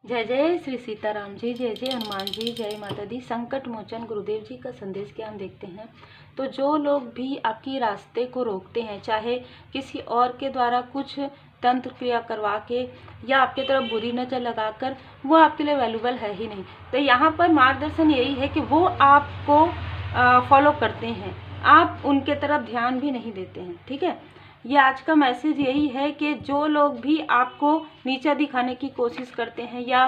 जय जय श्री सीताराम जी, जय जय हनुमान जी, जय माता दी। संकट मोचन गुरुदेव जी का संदेश क्या हम देखते हैं। तो जो लोग भी आपकी रास्ते को रोकते हैं, चाहे किसी और के द्वारा कुछ तंत्र क्रिया करवा के या आपके तरफ बुरी नज़र लगाकर, वो आपके लिए वैल्यूबल है ही नहीं। तो यहाँ पर मार्गदर्शन यही है कि वो आपको फॉलो करते हैं, आप उनके तरफ ध्यान भी नहीं देते हैं। ठीक है, ये आज का मैसेज यही है कि जो लोग भी आपको नीचा दिखाने की कोशिश करते हैं या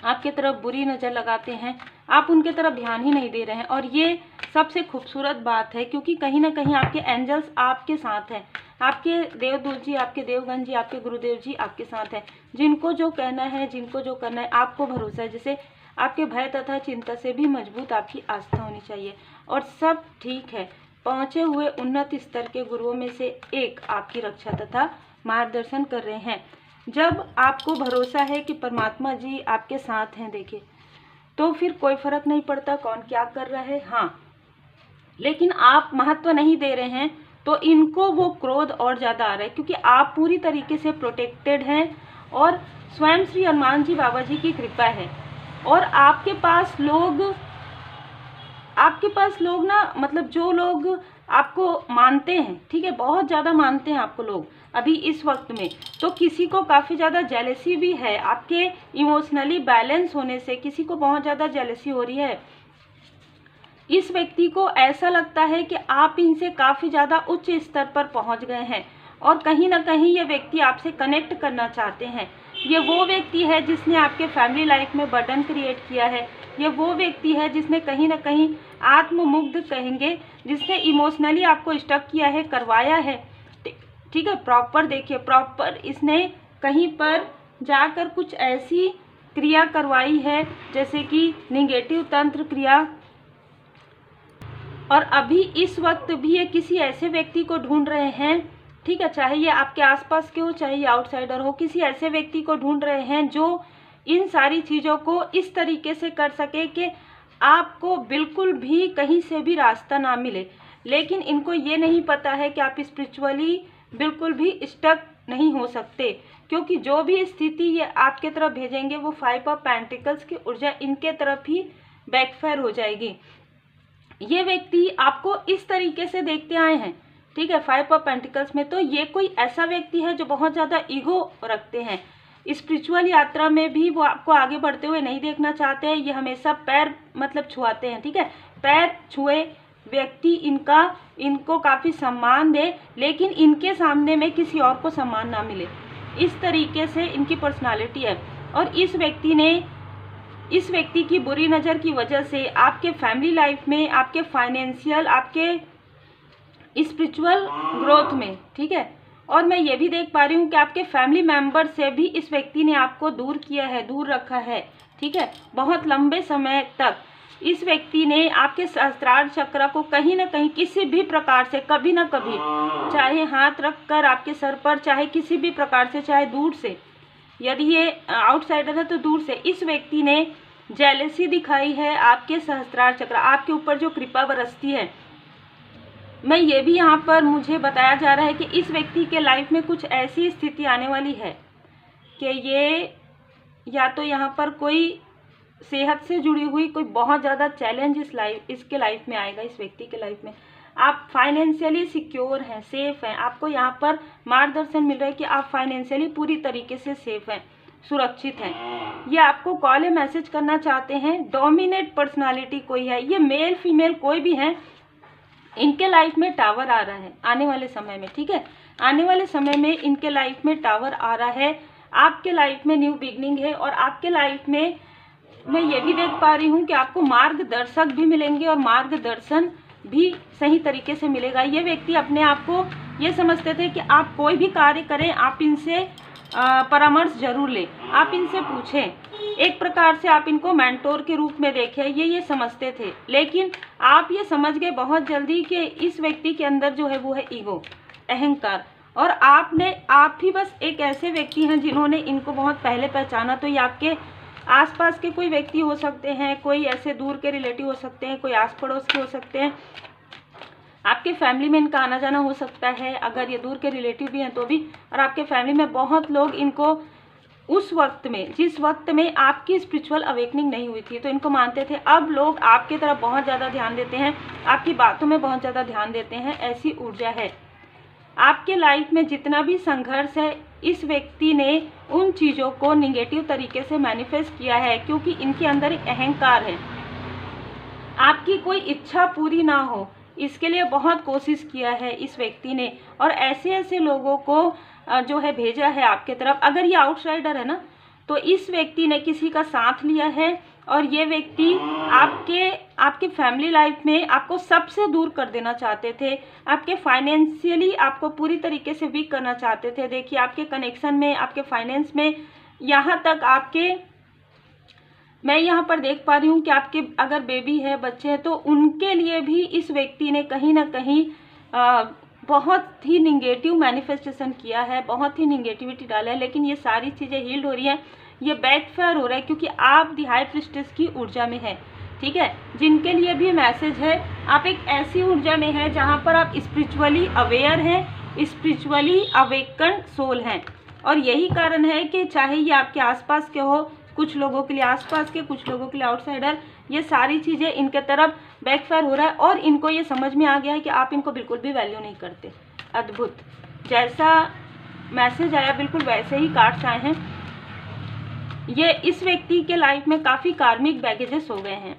आपके तरफ बुरी नज़र लगाते हैं, आप उनके तरफ ध्यान ही नहीं दे रहे हैं। और ये सबसे खूबसूरत बात है, क्योंकि कहीं ना कहीं आपके एंजल्स आपके साथ हैं, आपके देवदूत जी, आपके देवगण जी, आपके गुरुदेव जी आपके साथ हैं। जिनको जो कहना है, जिनको जो करना है, आपको भरोसा है। जैसे आपके भय तथा चिंता से भी मजबूत आपकी आस्था होनी चाहिए और सब ठीक है। पहुँचे हुए उन्नत स्तर के गुरुओं में से एक आपकी रक्षा तथा मार्गदर्शन कर रहे हैं। जब आपको भरोसा है कि परमात्मा जी आपके साथ हैं, देखिए, तो फिर कोई फर्क नहीं पड़ता कौन क्या कर रहा है। हाँ, लेकिन आप महत्व नहीं दे रहे हैं तो इनको वो क्रोध और ज़्यादा आ रहा है, क्योंकि आप पूरी तरीके से प्रोटेक्टेड हैं और स्वयं श्री हनुमान जी बाबा जी की कृपा है। और आपके पास लोग ना, मतलब जो लोग आपको मानते हैं, ठीक है, बहुत ज़्यादा मानते हैं आपको लोग अभी इस वक्त में, तो किसी को काफ़ी ज़्यादा जेलसी भी है आपके इमोशनली बैलेंस होने से। किसी को बहुत ज़्यादा जेलसी हो रही है। इस व्यक्ति को ऐसा लगता है कि आप इनसे काफ़ी ज़्यादा उच्च स्तर पर पहुंच गए हैं और कहीं ना कहीं ये व्यक्ति आपसे कनेक्ट करना चाहते हैं। ये वो व्यक्ति है जिसने आपके फैमिली लाइफ में बर्डन क्रिएट किया है। ये वो व्यक्ति है जिसने कहीं ना कहीं आत्ममुग्ध कहेंगे, जिसने इमोशनली आपको स्टक किया है, करवाया है। ठीक है, प्रॉपर देखिए, प्रॉपर इसने कहीं पर जाकर कुछ ऐसी क्रिया करवाई है जैसे कि निगेटिव तंत्र क्रिया। और अभी इस वक्त भी ये किसी ऐसे व्यक्ति को ढूंढ रहे हैं, ठीक है, चाहे ये आपके आसपास के हो, चाहे ये आउटसाइडर हो, किसी ऐसे व्यक्ति को ढूंढ रहे हैं जो इन सारी चीज़ों को इस तरीके से कर सके कि आपको बिल्कुल भी कहीं से भी रास्ता ना मिले। लेकिन इनको ये नहीं पता है कि आप स्पिरिचुअली बिल्कुल भी स्टक नहीं हो सकते, क्योंकि जो भी स्थिति ये आपके तरफ भेजेंगे वो 5 ऑफ पेंटिकल्स की ऊर्जा इनके तरफ ही बैकफायर हो जाएगी। ये व्यक्ति आपको इस तरीके से देखते आए हैं, ठीक है, 5 ऑफ पेंटिकल्स में। तो ये कोई ऐसा व्यक्ति है जो बहुत ज़्यादा ईगो रखते हैं। स्पिरिचुअल यात्रा में भी वो आपको आगे बढ़ते हुए नहीं देखना चाहते हैं। ये हमेशा पैर मतलब छुआते हैं, ठीक है, पैर छुए व्यक्ति इनको काफ़ी सम्मान दे, लेकिन इनके सामने में किसी और को सम्मान ना मिले, इस तरीके से इनकी पर्सनालिटी है। और इस व्यक्ति की बुरी नज़र की वजह से आपके फैमिली लाइफ में, आपके फाइनेंशियल, आपके स्पिरिचुअल ग्रोथ में, ठीक है, और मैं ये भी देख पा रही हूँ कि आपके फैमिली मेंबर से भी इस व्यक्ति ने आपको दूर किया है, दूर रखा है, ठीक है, बहुत लंबे समय तक। इस व्यक्ति ने आपके सहस्त्रार चक्र को कहीं ना कहीं किसी भी प्रकार से, कभी ना कभी, चाहे हाथ रख कर आपके सर पर, चाहे किसी भी प्रकार से, चाहे दूर से, यदि ये आउटसाइडर है तो दूर से, इस व्यक्ति ने जेलसी दिखाई है आपके सहस्त्रार चक्र, आपके ऊपर जो कृपा बरसती है। मैं ये भी यहाँ पर मुझे बताया जा रहा है कि इस व्यक्ति के लाइफ में कुछ ऐसी स्थिति आने वाली है कि ये या तो यहाँ पर कोई सेहत से जुड़ी हुई कोई बहुत ज़्यादा चैलेंज इसके लाइफ में आएगा। इस व्यक्ति के लाइफ में आप फाइनेंशियली सिक्योर हैं, सेफ हैं, आपको यहाँ पर मार्गदर्शन मिल रहा है कि आप फाइनेंशियली पूरी तरीके से सेफ हैं, सुरक्षित हैं। ये आपको कॉल या मैसेज करना चाहते हैं। डोमिनेट पर्सनालिटी कोई है, ये मेल फीमेल कोई भी है, इनके लाइफ में टावर आ रहा है आने वाले समय में, ठीक है, आने वाले समय में इनके लाइफ में टावर आ रहा है। आपके लाइफ में न्यू बिगनिंग है और आपके लाइफ में मैं ये भी देख पा रही हूँ कि आपको मार्गदर्शक भी मिलेंगे और मार्गदर्शन भी सही तरीके से मिलेगा। ये व्यक्ति अपने आप को ये समझते थे कि आप कोई भी कार्य करें, आप इनसे परामर्श जरूर लें, आप इनसे पूछें, एक प्रकार से आप इनको मेंटोर के रूप में देखें, ये समझते थे। लेकिन आप ये समझ गए बहुत जल्दी कि इस व्यक्ति के अंदर जो है वो है ईगो, अहंकार, और आप ही बस एक ऐसे व्यक्ति हैं जिन्होंने इनको बहुत पहले पहचाना। तो ये आपके आसपास के कोई व्यक्ति हो सकते हैं, कोई ऐसे दूर के रिलेटिव हो सकते हैं, कोई आस पड़ोस के हो सकते हैं, आपके फैमिली में इनका आना जाना हो सकता है, अगर ये दूर के रिलेटिव भी हैं तो भी। और आपके फैमिली में बहुत लोग इनको उस वक्त में, जिस वक्त में आपकी स्पिरिचुअल अवेकनिंग नहीं हुई थी, तो इनको मानते थे। अब लोग आपकी तरफ बहुत ज़्यादा ध्यान देते हैं, आपकी बातों में बहुत ज़्यादा ध्यान देते हैं, ऐसी ऊर्जा है। आपके लाइफ में जितना भी संघर्ष है, इस व्यक्ति ने उन चीज़ों को निगेटिव तरीके से मैनिफेस्ट किया है, क्योंकि इनके अंदर एक अहंकार है। आपकी कोई इच्छा पूरी ना हो, इसके लिए बहुत कोशिश किया है इस व्यक्ति ने, और ऐसे ऐसे लोगों को जो है भेजा है आपके तरफ। अगर ये आउटसाइडर है ना, तो इस व्यक्ति ने किसी का साथ लिया है, और ये व्यक्ति आपके फैमिली लाइफ में आपको सबसे दूर कर देना चाहते थे, आपके फाइनेंशियली आपको पूरी तरीके से वीक करना चाहते थे। देखिए, आपके कनेक्शन में, आपके फाइनेंस में, यहाँ तक मैं यहाँ पर देख पा रही हूँ कि आपके अगर बेबी है, बच्चे हैं, तो उनके लिए भी इस व्यक्ति ने कहीं ना कहीं बहुत ही निगेटिव मैनिफेस्टेशन किया है, बहुत ही निगेटिविटी डाला है। लेकिन ये सारी चीज़ें हील्ड हो रही हैं, ये बैकफायर हो रहा है, क्योंकि आप दी हाई प्रिस्टेस की ऊर्जा में है। ठीक है, जिनके लिए भी मैसेज है, आप एक ऐसी ऊर्जा में है जहाँ पर आप स्पिरिचुअली अवेयर हैं, स्पिरिचुअली अवेकन सोल हैं। और यही कारण है कि चाहे ये आपके आसपास के हो, कुछ लोगों के लिए आसपास के, कुछ लोगों के लिए आउटसाइडर, ये सारी चीज़ें इनके तरफ बैकफायर हो रहा है, और इनको ये समझ में आ गया है कि आप इनको बिल्कुल भी वैल्यू नहीं करते। अद्भुत, जैसा मैसेज आया बिल्कुल वैसे ही कार्ड्स आए हैं। ये इस व्यक्ति के लाइफ में काफ़ी कार्मिक बैगेजेस हो गए हैं।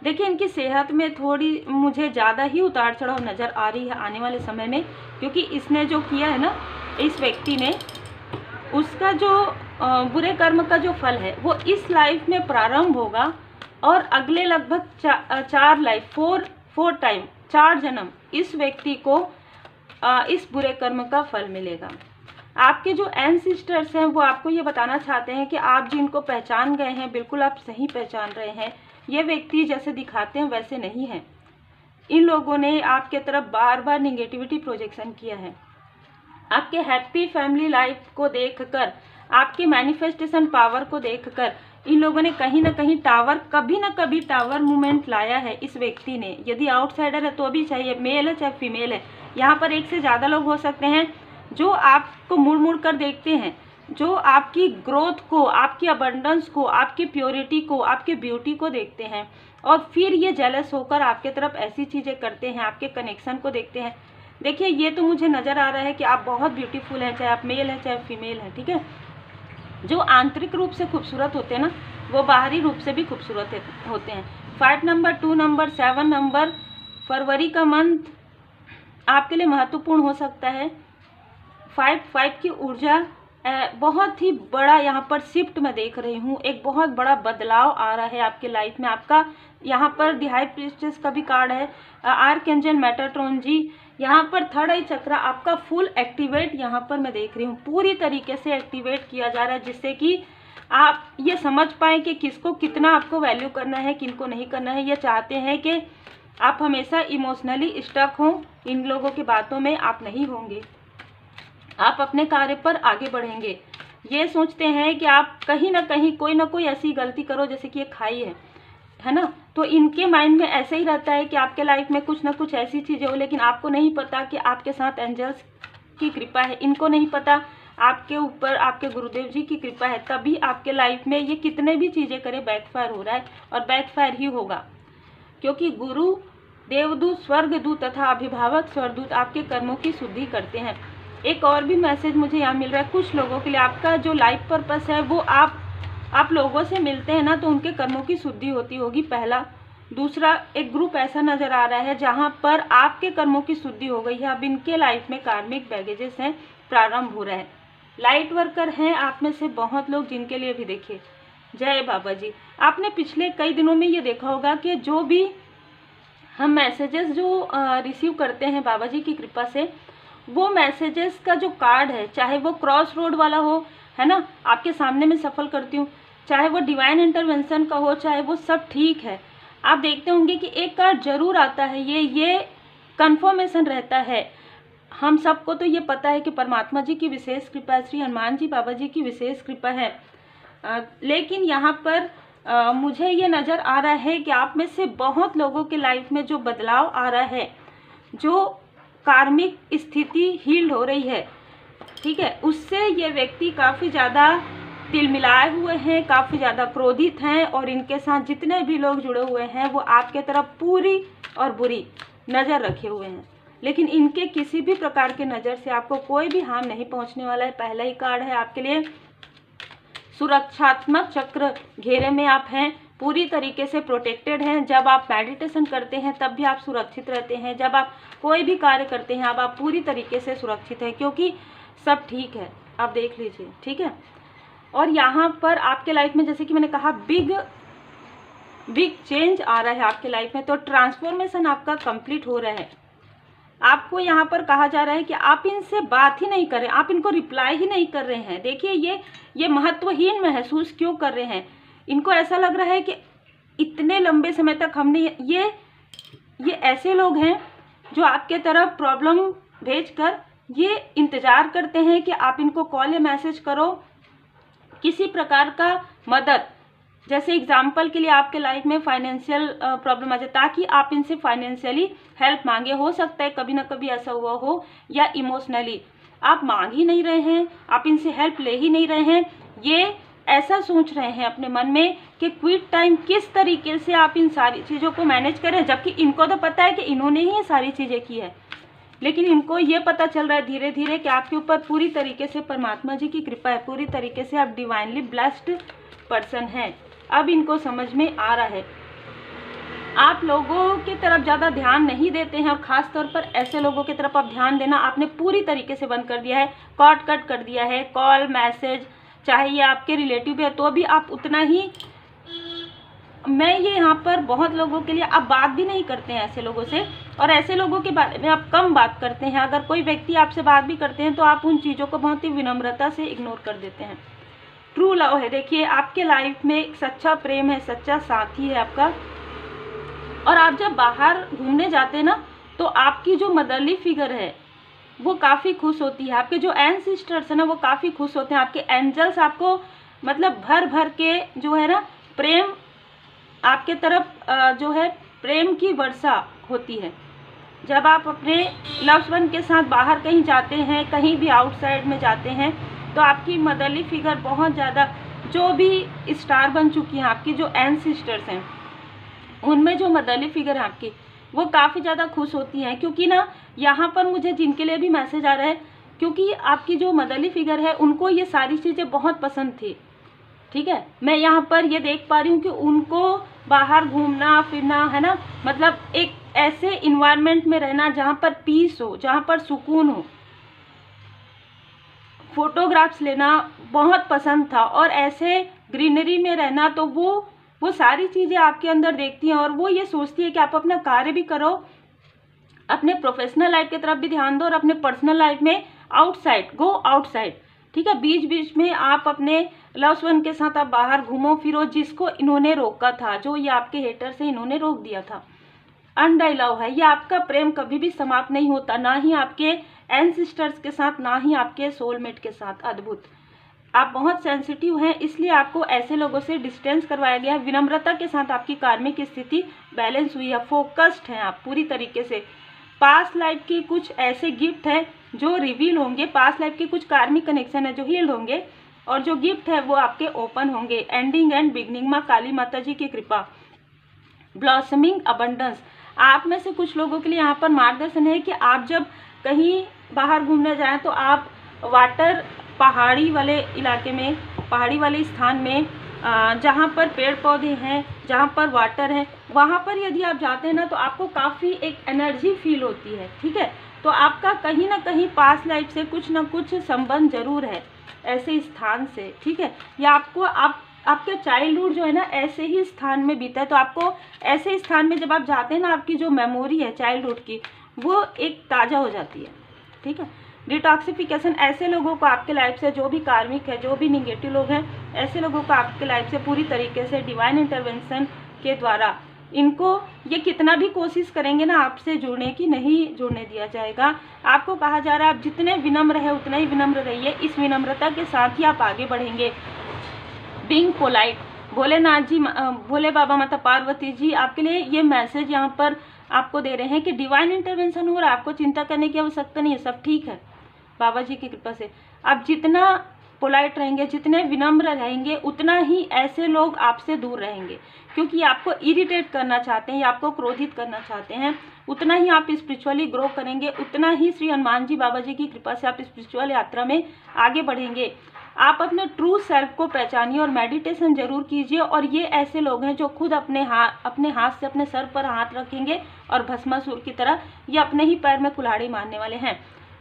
देखिए, इनकी सेहत में थोड़ी मुझे ज़्यादा ही उतार चढ़ाव नज़र आ रही है आने वाले समय में, क्योंकि इसने जो किया है ना, इस व्यक्ति ने, उसका जो बुरे कर्म का जो फल है वो इस लाइफ में प्रारंभ होगा, और अगले लगभग 4 जन्म इस व्यक्ति को इस बुरे कर्म का फल मिलेगा। आपके जो एंसेस्टर्स हैं वो आपको ये बताना चाहते हैं कि आप जिनको पहचान गए हैं, बिल्कुल आप सही पहचान रहे हैं। ये व्यक्ति जैसे दिखाते हैं वैसे नहीं है। इन लोगों ने आपके तरफ बार बार निगेटिविटी प्रोजेक्शन किया है। आपके हैप्पी फैमिली लाइफ को देखकर, आपके मैनिफेस्टेशन पावर को देखकर इन लोगों ने कहीं ना कहीं कभी ना कभी टावर मूवमेंट लाया है इस व्यक्ति ने। यदि आउटसाइडर है तो भी चाहिए, मेल है चाहे फीमेल है, यहाँ पर एक से ज़्यादा लोग हो सकते हैं जो आपको मुड़ मुड़ कर देखते हैं, जो आपकी ग्रोथ को, आपकी अबंडेंस को, आपकी प्योरिटी को, आपके ब्यूटी को देखते हैं, और फिर ये जेलस होकर आपके तरफ ऐसी चीज़ें करते हैं, आपके कनेक्शन को देखते हैं। देखिए, ये तो मुझे नज़र आ रहा है कि आप बहुत ब्यूटीफुल हैं, चाहे आप मेल हैं चाहे फीमेल हैं। ठीक है, जो आंतरिक रूप से खूबसूरत होते हैं ना, वो बाहरी रूप से भी खूबसूरत होते हैं। 5 नंबर, 2 नंबर, 7 नंबर, फरवरी का मंथ आपके लिए महत्वपूर्ण हो सकता है। 5 की ऊर्जा बहुत ही बड़ा यहाँ पर शिफ्ट मैं देख रही हूँ, एक बहुत बड़ा बदलाव आ रहा है आपके लाइफ में। आपका यहाँ पर दी हाई प्रीस्टेस का भी कार्ड है, आर्कएंजल मेटाट्रॉन जी। यहाँ पर थर्ड आई चक्रा आपका फुल एक्टिवेट यहाँ पर मैं देख रही हूँ, पूरी तरीके से एक्टिवेट किया जा रहा है, जिससे कि आप ये समझ पाएँ कि किसको कितना आपको वैल्यू करना है, किनको नहीं करना है। ये चाहते हैं कि आप हमेशा इमोशनली स्टक हों, इन लोगों की बातों में आप नहीं होंगे, आप अपने कार्य पर आगे बढ़ेंगे। ये सोचते हैं कि आप कहीं ना कहीं कोई ना कोई ऐसी गलती करो जैसे कि ये खाई है ना, तो इनके माइंड में ऐसे ही रहता है कि आपके लाइफ में कुछ ना कुछ ऐसी चीज़ें हो, लेकिन आपको नहीं पता कि आपके साथ एंजल्स की कृपा है, इनको नहीं पता आपके ऊपर आपके गुरुदेव जी की कृपा है, तभी आपके लाइफ में ये कितने भी चीज़ें करे बैकफायर हो रहा है, और बैकफायर ही होगा, क्योंकि गुरु, देवदूत, स्वर्गदूत तथा अभिभावक स्वरदूत आपके कर्मों की शुद्धि करते हैं। एक और भी मैसेज मुझे यहाँ मिल रहा है, कुछ लोगों के लिए आपका जो लाइफ पर्पस है वो आप लोगों से मिलते हैं ना, तो उनके कर्मों की शुद्धि होती होगी, पहला। दूसरा, एक ग्रुप ऐसा नज़र आ रहा है जहाँ पर आपके कर्मों की शुद्धि हो गई है, अब इनके लाइफ में कार्मिक बैगेजेस हैं, प्रारंभ हो रहा है। लाइट वर्कर हैं आप में से बहुत लोग, जिनके लिए भी देखिए, जय बाबा जी। आपने पिछले कई दिनों में ये देखा होगा कि जो भी हम मैसेजेस जो रिसीव करते हैं बाबा जी की कृपा से, वो मैसेजेस का जो कार्ड है, चाहे वो क्रॉस रोड वाला हो, है ना, आपके सामने मैं सफल करती हूँ, चाहे वो डिवाइन इंटरवेंशन का हो, चाहे वो सब ठीक है, आप देखते होंगे कि एक कार्ड जरूर आता है, ये कंफर्मेशन रहता है। हम सबको तो ये पता है कि परमात्मा जी की विशेष कृपा है, श्री हनुमान जी बाबा जी की विशेष कृपा है, लेकिन यहाँ पर मुझे ये नज़र आ रहा है कि आप में से बहुत लोगों के लाइफ में जो बदलाव आ रहा है, जो कार्मिक स्थिति हील्ड हो रही है, ठीक है, उससे ये व्यक्ति काफ़ी ज़्यादा तिलमिलाए हुए हैं, काफ़ी ज़्यादा क्रोधित हैं, और इनके साथ जितने भी लोग जुड़े हुए हैं वो आपके तरफ पूरी और बुरी नज़र रखे हुए हैं। लेकिन इनके किसी भी प्रकार के नज़र से आपको कोई भी हार्म नहीं पहुंचने वाला है। पहला ही कार्ड है आपके लिए, सुरक्षात्मक चक्र घेरे में आप हैं, पूरी तरीके से प्रोटेक्टेड हैं। जब आप मेडिटेशन करते हैं तब भी आप सुरक्षित रहते हैं, जब आप कोई भी कार्य करते हैं अब आप पूरी तरीके से सुरक्षित हैं, क्योंकि सब ठीक है। आप देख लीजिए, ठीक है। और यहाँ पर आपके लाइफ में जैसे कि मैंने कहा बिग चेंज आ रहा है आपके लाइफ में, तो ट्रांसफॉर्मेशन आपका कंप्लीट हो रहा है। आपको यहाँ पर कहा जा रहा है कि आप इनसे बात ही नहीं कर रहे, आप इनको रिप्लाई ही नहीं कर रहे हैं। देखिए ये महत्वहीन महसूस क्यों कर रहे हैं, इनको ऐसा लग रहा है कि इतने लंबे समय तक हमने ये ऐसे लोग हैं जो आपके तरफ प्रॉब्लम भेजकर ये इंतज़ार करते हैं कि आप इनको कॉल या मैसेज करो, किसी प्रकार का मदद, जैसे एग्जाम्पल के लिए आपके लाइफ में फाइनेंशियल प्रॉब्लम आ जाए ताकि आप इनसे फाइनेंशियली हेल्प मांगे। हो सकता है कभी ना कभी ऐसा हुआ हो, या इमोशनली आप मांग ही नहीं रहे हैं, आप इनसे हेल्प ले ही नहीं रहे हैं। ये ऐसा सोच रहे हैं अपने मन में कि क्विट टाइम किस तरीके से आप इन सारी चीज़ों को मैनेज करें, जबकि इनको तो पता है कि इन्होंने ही ये सारी चीज़ें की है। लेकिन इनको ये पता चल रहा है धीरे धीरे कि आपके ऊपर पूरी तरीके से परमात्मा जी की कृपा है, पूरी तरीके से आप डिवाइनली ब्लेस्ड पर्सन हैं। अब इनको समझ में आ रहा है। आप लोगों की तरफ ज़्यादा ध्यान नहीं देते हैं, और ख़ास तौर पर ऐसे लोगों की तरफ आप ध्यान देना आपने पूरी तरीके से बंद कर दिया है, कट कर दिया है। कॉल मैसेज चाहे ये आपके रिलेटिव भी है तो भी आप उतना ही, मैं ये यहाँ पर बहुत लोगों के लिए आप बात भी नहीं करते हैं ऐसे लोगों से, और ऐसे लोगों के बारे में आप कम बात करते हैं। अगर कोई व्यक्ति आपसे बात भी करते हैं तो आप उन चीज़ों को बहुत ही विनम्रता से इग्नोर कर देते हैं। ट्रू लव है, देखिए आपके लाइफ में एक सच्चा प्रेम है, सच्चा साथी है आपका। और आप जब बाहर घूमने जाते हैं ना तो आपकी जो मदरली फिगर है वो काफ़ी खुश होती है, आपके जो एंसेस्टर्स है ना वो काफ़ी खुश होते हैं, आपके एंजल्स आपको मतलब भर भर के जो है ना प्रेम आपके तरफ जो है प्रेम की वर्षा होती है। जब आप अपने लव्ड वन के साथ बाहर कहीं जाते हैं, कहीं भी आउटसाइड में जाते हैं, तो आपकी मदरली फिगर बहुत ज़्यादा, जो भी स्टार बन चुकी हैं आपकी जो एंसेस्टर्स हैं उनमें जो मदरली फिगर है आपकी वो काफ़ी ज़्यादा खुश होती हैं। क्योंकि ना यहाँ पर मुझे जिनके लिए भी मैसेज आ रहा है, क्योंकि आपकी जो मदरली फिगर है उनको ये सारी चीज़ें बहुत पसंद थी, ठीक है। मैं यहाँ पर ये देख पा रही हूँ कि उनको बाहर घूमना फिरना है ना, मतलब एक ऐसे इन्वायरमेंट में रहना जहाँ पर पीस हो, जहाँ पर सुकून हो, फोटोग्राफ्स लेना बहुत पसंद था, और ऐसे ग्रीनरी में रहना, तो वो सारी चीज़ें आपके अंदर देखती हैं, और वो ये सोचती है कि आप अपना कार्य भी करो, अपने प्रोफेशनल लाइफ की तरफ भी ध्यान दो, और अपने पर्सनल लाइफ में गो आउटसाइड, ठीक है। बीच बीच में आप अपने लव्ड वन के साथ आप बाहर घूमो फिरो, जिसको इन्होंने रोका था, जो ये आपके हेटर से इन्होंने रोक दिया था। अनडाई लव है, ये आपका प्रेम कभी भी समाप्त नहीं होता, ना ही आपके एंसेस्टर्स के साथ, ना ही आपके सोलमेट के साथ। अद्भुत, आप बहुत सेंसिटिव हैं, इसलिए आपको ऐसे लोगों से डिस्टेंस करवाया गया है। विनम्रता के साथ आपकी कार्मिक स्थिति बैलेंस हुई है, फोकस्ड हैं आप पूरी तरीके से। पास्ट लाइफ के कुछ ऐसे गिफ्ट हैं जो रिवील होंगे, पास्ट लाइफ के कुछ कार्मिक कनेक्शन है जो हील्ड होंगे, और जो गिफ्ट है वो आपके ओपन होंगे। एंडिंग एंड बिगनिंग, माँ काली माता जी की कृपा, ब्लॉसमिंग अबंडेंस। आप में से कुछ लोगों के लिए यहाँ पर मार्गदर्शन है कि आप जब कहीं बाहर घूमने जाएं तो आप वाटर, पहाड़ी वाले इलाके में, पहाड़ी वाले स्थान में जहाँ पर पेड़ पौधे हैं, जहाँ पर वाटर है, वहाँ पर यदि आप जाते हैं ना तो आपको काफ़ी एक एनर्जी फील होती है, ठीक है। तो आपका कहीं ना कहीं पास्ट लाइफ से कुछ ना कुछ संबंध जरूर है ऐसे स्थान से, ठीक है। या आपको आपके चाइल्डहुड जो है ना ऐसे ही स्थान में बीता है, तो आपको ऐसे स्थान में जब आप जाते हैं ना, आपकी जो मेमोरी है चाइल्डहुड की वो एक ताज़ा हो जाती है, ठीक है। डिटॉक्सिफिकेशन, ऐसे लोगों को आपके लाइफ से, जो भी कार्मिक है, जो भी निगेटिव लोग हैं, ऐसे लोगों को आपके लाइफ से पूरी तरीके से डिवाइन इंटरवेंशन के द्वारा, इनको ये कितना भी कोशिश करेंगे ना आपसे जुड़ने की, नहीं जुड़ने दिया जाएगा। आपको कहा जा रहा है आप जितने विनम्र है उतना ही विनम्र रहिए, इस विनम्रता के साथ ही आप आगे बढ़ेंगे। बीइंग पोलाइट, भोलेनाथ जी, भोले बाबा, माता पार्वती जी आपके लिए ये मैसेज यहाँ पर आपको दे रहे हैं कि डिवाइन इंटरवेंशन हो रहा है, आपको चिंता करने की आवश्यकता नहीं है, सब ठीक है, बाबा जी की कृपा से। आप जितना पोलाइट रहेंगे, जितने विनम्र रहेंगे, उतना ही ऐसे लोग आपसे दूर रहेंगे, क्योंकि आपको इरिटेट करना चाहते हैं या आपको क्रोधित करना चाहते हैं। उतना ही आप स्पिरिचुअली ग्रो करेंगे, उतना ही श्री हनुमान जी बाबा जी की कृपा से आप स्पिरिचुअल यात्रा में आगे बढ़ेंगे। आप अपने ट्रू सेल्फ को पहचानिए और मेडिटेशन जरूर कीजिए। और ये ऐसे लोग हैं जो खुद अपने हाथ से अपने सर पर हाथ रखेंगे और भस्मासुर की तरह ये अपने ही पैर में कुल्हाड़ी मारने वाले हैं।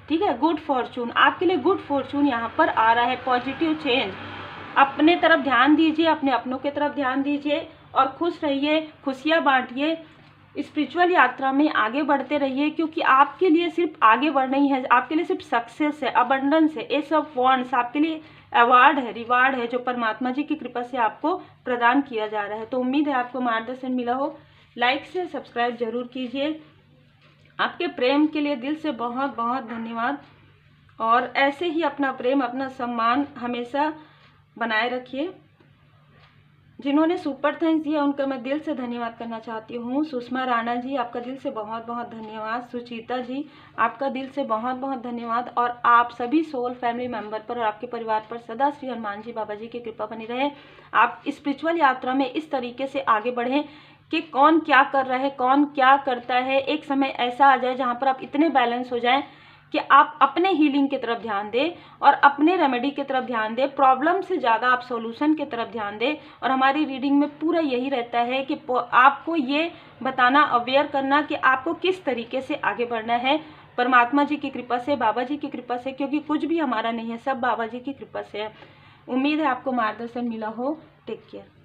ठीक है, गुड फॉर्चून आपके लिए, गुड फॉर्चून यहाँ पर आ रहा है, पॉजिटिव चेंज। अपने तरफ ध्यान दीजिए, अपने अपनों की तरफ ध्यान दीजिए और खुश रहिए, खुशियाँ बांटिए, स्पिरिचुअल यात्रा में आगे बढ़ते रहिए, क्योंकि आपके लिए सिर्फ आगे बढ़ना ही है, आपके लिए सिर्फ सक्सेस है, अबंडेंस है, एस ऑफ वांड्स आपके लिए अवार्ड है, रिवार्ड है, जो परमात्मा जी की कृपा से आपको प्रदान किया जा रहा है। तो उम्मीद है आपको मार्गदर्शन मिला हो। लाइक से सब्सक्राइब जरूर कीजिए। आपके प्रेम के लिए दिल से बहुत बहुत धन्यवाद। और ऐसे ही अपना प्रेम, अपना सम्मान हमेशा बनाए रखिए। जिन्होंने सुपर थैंक्स दिया उनका मैं दिल से धन्यवाद करना चाहती हूँ। सुषमा राणा जी, आपका दिल से बहुत बहुत धन्यवाद। सुचिता जी, आपका दिल से बहुत बहुत धन्यवाद। और आप सभी सोल फैमिली मेंबर पर और आपके परिवार पर सदा श्री हनुमान जी बाबा जी की कृपा बनी रहे। आप स्पिरिचुअल यात्रा में इस तरीके से आगे बढ़ें कि कौन क्या कर रहा है, कौन क्या करता है, एक समय ऐसा आ जाए जहाँ पर आप इतने बैलेंस हो जाएं कि आप अपने हीलिंग की तरफ ध्यान दें और अपने रेमेडी की तरफ ध्यान दें, प्रॉब्लम से ज़्यादा आप सॉल्यूशन की तरफ ध्यान दें। और हमारी रीडिंग में पूरा यही रहता है कि आपको ये बताना, अवेयर करना कि आपको किस तरीके से आगे बढ़ना है परमात्मा जी की कृपा से, बाबा जी की कृपा से, क्योंकि कुछ भी हमारा नहीं है, सब बाबा जी की कृपा से है। उम्मीद है आपको मार्गदर्शन मिला हो। Take care.